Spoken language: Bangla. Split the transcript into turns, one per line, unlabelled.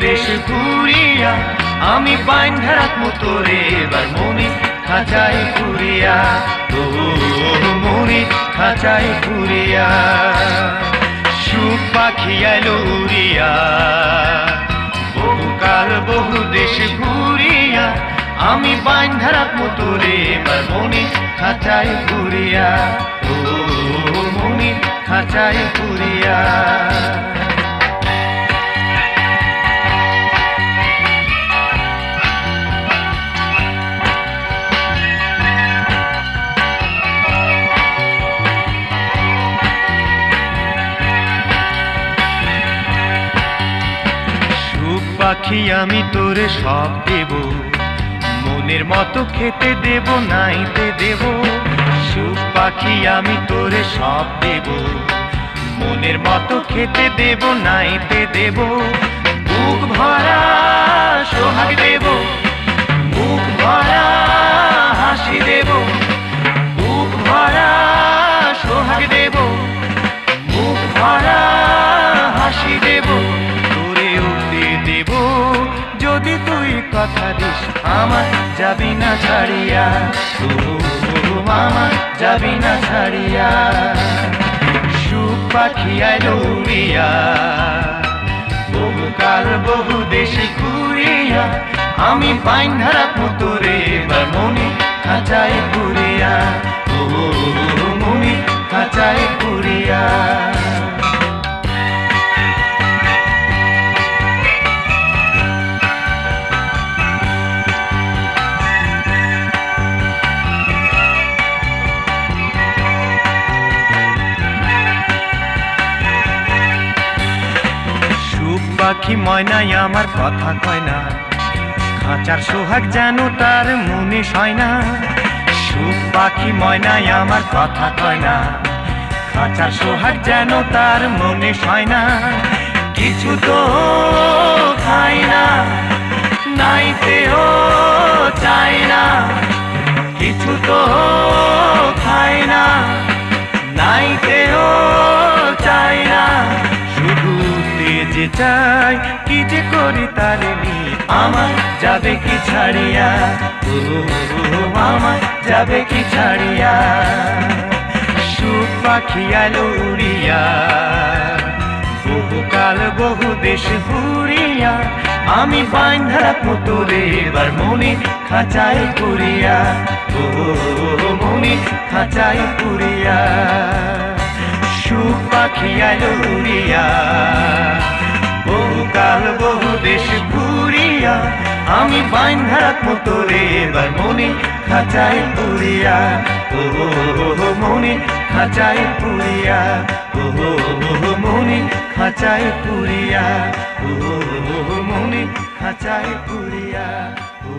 দেশ ঘুরিয়া আমি বাইন্ধা রাখবো তোরে এবার মনে খাঁচায় পুরিয়া, ও মনে খাঁচায় পুরিয়া। সুখ পাখি এলো উড়িয়া বহুকাল বহু দেশ ঘুরিয়া আমি বাইন্ধা রাখবো তোরে এবার মনে খাঁচায় পুরিয়া, ও মনে খাঁচায় পুরিয়া। পাখি আমি তোরে সব দেব, মনের মতো খেতে দেব নাইতে দেব। সুখ পাখি আমি তোরে সব দেব, মনের মতো খেতে দেব নাইতে দেব। বুক ভরা সোহাগ দেব, বুক ভরা হাসি দেব, বুক ভরা সোহাগ দেব, বুক ভরা হাসি দেব। যদি তুই কথা দিস আমার যাবি না ছাড়িয়া, ও আমার যাবি না ছাড়িয়া। সুখ পাখি আইলো উড়িয়া বহুকাল বহু দেশে ঘুরিয়া আমি বাইন্ধা রাখবো তোরে এবার মনে খাঁচায় পুরিয়া, ও মনে খাঁচায় পুরিয়া। পাখি ময়নাই আমার কথা কয় না, খাঁচার সোহাগ যেন তার মনে সয় না। সুখ পাখি ময়নাই আমার কথা কয় না, খাঁচার সোহাগ যেন তার মনে সয় না। কিছু তো খাই না নাইতেও চাই না, কিছু তো খাই না নাইতেও চাই না। শুধু যে চাই কি যে করি তারে নিয়ে আমার যাবে কি ছাড়িয়া, ও আমার যাবে কি ছাড়িয়া। সুখ পাখি আলো উড়িয়া বহুকাল বহু দেশ ঘুরিয়া আমি বাইন্ধা রাখবো তোরে এবার মনে খাঁচায় পুরিয়া, ও মনে খাঁচায় পুরিয়া। সুখ পাখি আলো উড়িয়া বহুকাল বহু দেশ ঘুরিয়া আমি বাইন্ধা রাখবো তোরে এবার মনে খাঁচায় পুরিয়া, ও মনে খাঁচায় পুরিয়া, ও মনে খাঁচায় পুরিয়া, ও মনে খাঁচায় পুরিয়া, ও